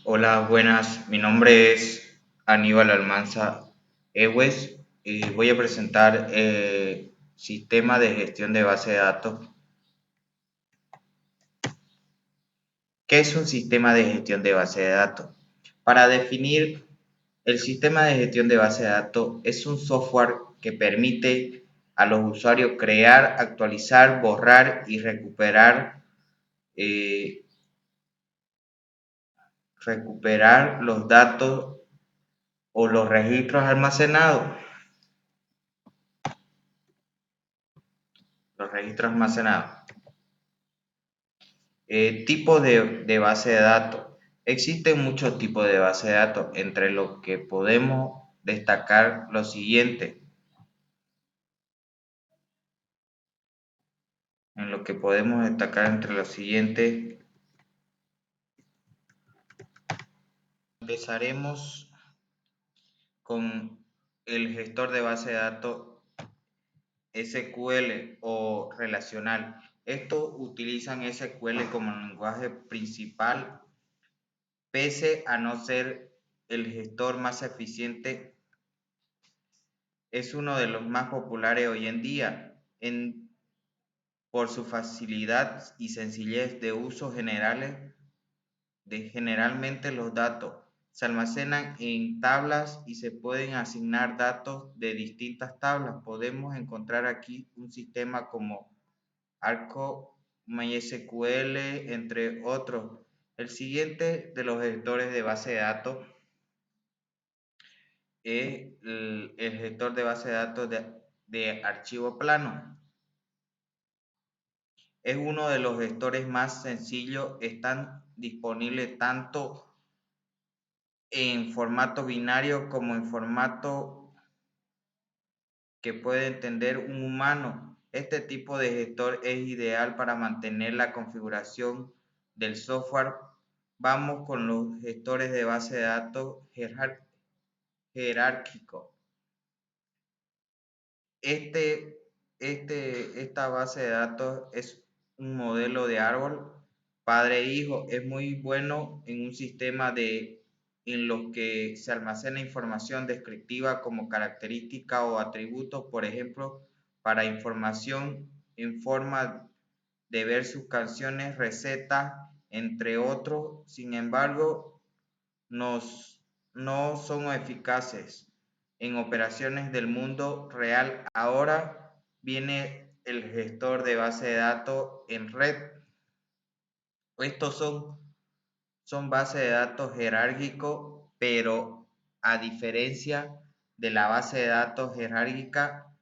Hola, buenas. Mi nombre es Aníbal Almanza Ewes y voy a presentar sistema de gestión de base de datos. ¿Qué es un sistema de gestión de base de datos? Para definir, el sistema de gestión de base de datos es un software que permite a los usuarios crear, actualizar, borrar y eh, recuperar los datos o los registros almacenados. Los registros almacenados. Tipos de base de datos. Existen muchos tipos de base de datos, entre los que podemos destacar lo siguiente. En lo que podemos destacar entre los siguientes, empezaremos con el gestor de base de datos SQL o relacional. Estos utilizan SQL como lenguaje principal, pese a no ser el gestor más eficiente. Es uno de los más populares hoy en día por su facilidad y sencillez de uso generalmente los datos se almacenan en tablas y se pueden asignar datos de distintas tablas. Podemos encontrar aquí un sistema como Arco, MySQL, entre otros. El siguiente de los gestores de base de datos es el gestor de base de datos de archivo plano. Es uno de los gestores más sencillos, están disponibles tanto en formato binario como en formato que puede entender un humano. Este tipo de gestor es ideal para mantener la configuración del software. Vamos con los gestores de base de datos jerárquicos. Este, esta base de datos es un modelo de árbol padre e hijo. Es muy bueno en un sistema en los que se almacena información descriptiva como característica o atributos, por ejemplo, para información en forma de ver sus canciones, recetas, entre otros. Sin embargo, no son eficaces en operaciones del mundo real. Ahora viene el gestor de base de datos en red. Estos son bases de datos jerárquicos, pero a diferencia de la base de datos jerárquica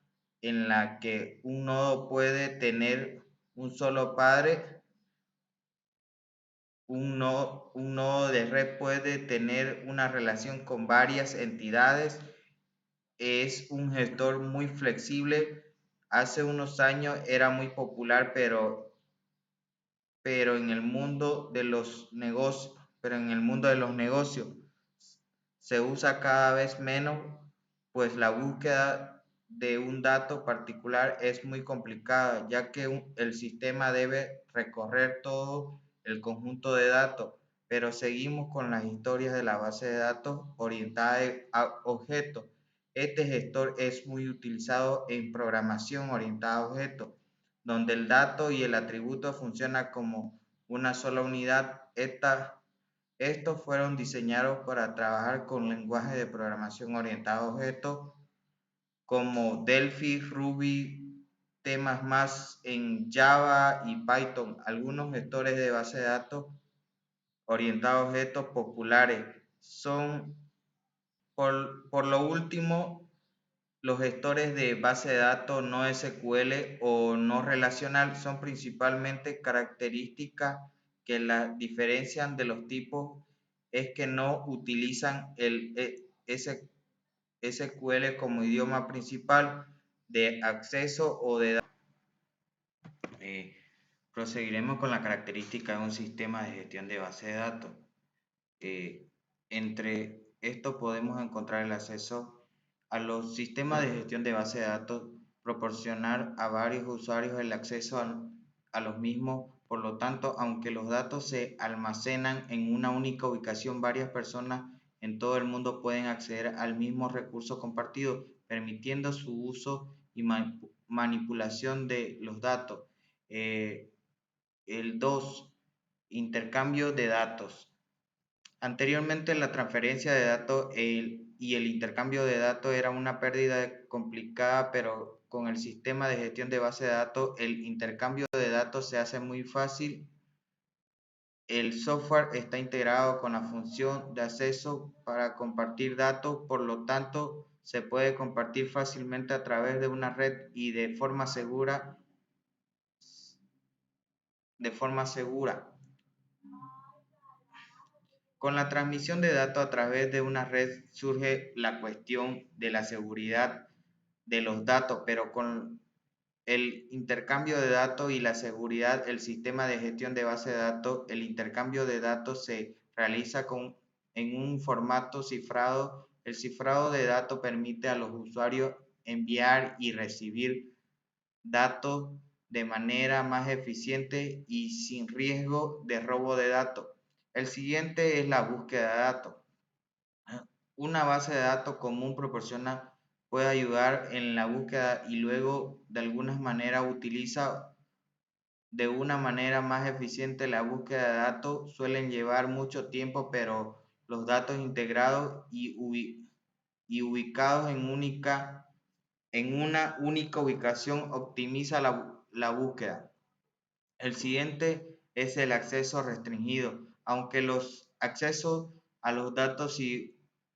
en la que un nodo puede tener un solo padre, un nodo de red puede tener una relación con varias entidades. Es un gestor muy flexible. Hace unos años era muy popular, pero en el mundo de los negocios, se usa cada vez menos, pues la búsqueda de un dato particular es muy complicada, ya que el sistema debe recorrer todo el conjunto de datos. Pero seguimos con las historias de la base de datos orientada a objetos. Este gestor es muy utilizado en programación orientada a objetos, donde el dato y el atributo funcionan como una sola unidad. Estos fueron diseñados para trabajar con lenguajes de programación orientados a objetos como Delphi, Ruby, temas más en Java y Python. Algunos gestores de base de datos orientados a objetos populares son, por lo último, los gestores de base de datos no SQL o no relacional. Son principalmente características que la diferencian de los tipos es que no utilizan el SQL como idioma principal de acceso o de datos. Eh, Proseguiremos con la característica de un sistema de gestión de base de datos. Eh, Entre esto podemos encontrar el acceso a los sistemas de gestión de base de datos, proporcionar a varios usuarios el acceso a los mismos Por lo tanto, aunque los datos se almacenan en una única ubicación, varias personas en todo el mundo pueden acceder al mismo recurso compartido, permitiendo su uso y manipulación de los datos. El 2, intercambio de datos. Anteriormente, la transferencia de datos y el intercambio de datos era una pérdida complicada, pero con el sistema de gestión de base de datos, el intercambio de datos se hace muy fácil. El software está integrado con la función de acceso para compartir datos, por lo tanto, se puede compartir fácilmente a través de una red y de forma segura. Con la transmisión de datos a través de una red surge la cuestión de la seguridad de los datos, pero con el intercambio de datos y la seguridad, el sistema de gestión de base de datos, el intercambio de datos se realiza en un formato cifrado. El cifrado de datos permite a los usuarios enviar y recibir datos de manera más eficiente y sin riesgo de robo de datos. El siguiente es la búsqueda de datos. Una base de datos común puede ayudar en la búsqueda y luego de alguna manera utiliza de una manera más eficiente la búsqueda de datos. Suelen llevar mucho tiempo, pero los datos integrados y ubicados en una única ubicación optimiza la búsqueda. El siguiente es el acceso restringido. Aunque los accesos a los datos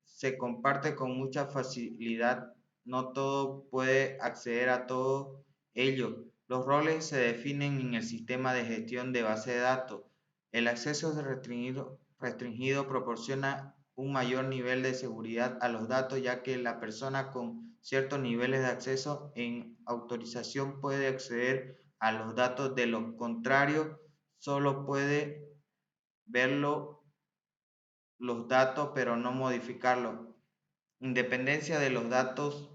se comparte con mucha facilidad, no todo puede acceder a todo ello. Los roles se definen en el sistema de gestión de base de datos. El acceso restringido proporciona un mayor nivel de seguridad a los datos, ya que la persona con ciertos niveles de acceso en autorización puede acceder a los datos. De lo contrario, solo puede verlo los datos pero no modificarlos. Independencia de los datos.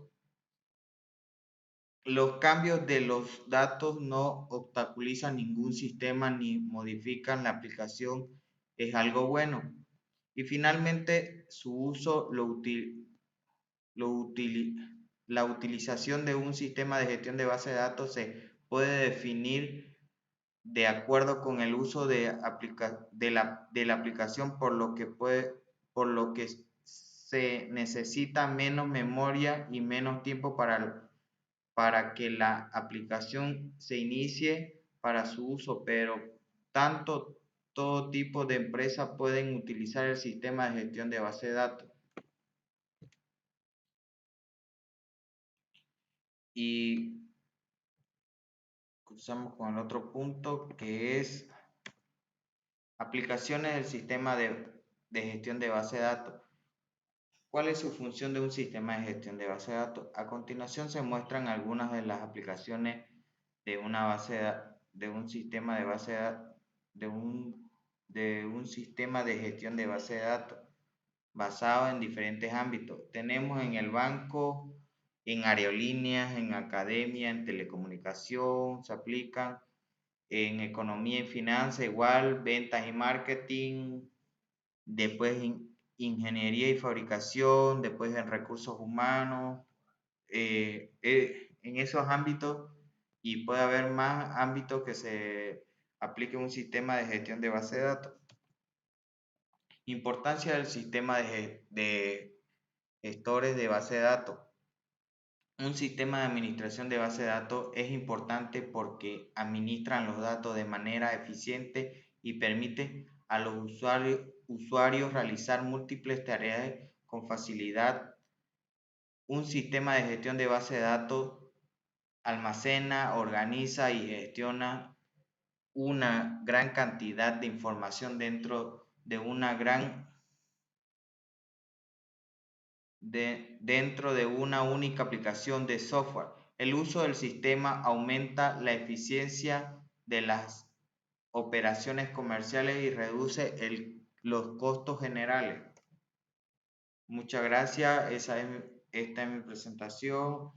Los cambios de los datos no obstaculizan ningún sistema ni modifican la aplicación. Es algo bueno. Y finalmente, su uso la utilización de un sistema de gestión de base de datos se puede definir de acuerdo con el uso de la aplicación, por lo que se necesita menos memoria y menos tiempo para que la aplicación se inicie para su uso, pero todo tipo de empresas pueden utilizar el sistema de gestión de base de datos. Y cruzamos con el otro punto, que es aplicaciones del sistema de gestión de base de datos. ¿Cuál es su función de un sistema de gestión de base de datos? A continuación se muestran algunas de las aplicaciones de una de un sistema de base de datos, de un sistema de gestión de base de datos basado en diferentes ámbitos. Tenemos en el banco, en aerolíneas, en academia, en telecomunicación, se aplican en economía y finanzas, igual, ventas y marketing, después en ingeniería y fabricación, después en recursos humanos, en esos ámbitos, y puede haber más ámbitos que se aplique un sistema de gestión de base de datos. Importancia del sistema de gestores de base de datos. Un sistema de administración de base de datos es importante porque administran los datos de manera eficiente y permite a los usuarios realizar múltiples tareas con facilidad. Un sistema de gestión de base de datos almacena, organiza y gestiona una gran cantidad de información dentro de dentro de una única aplicación de software. El uso del sistema aumenta la eficiencia de las operaciones comerciales y reduce los costos generales. Muchas gracias. Esta es mi presentación.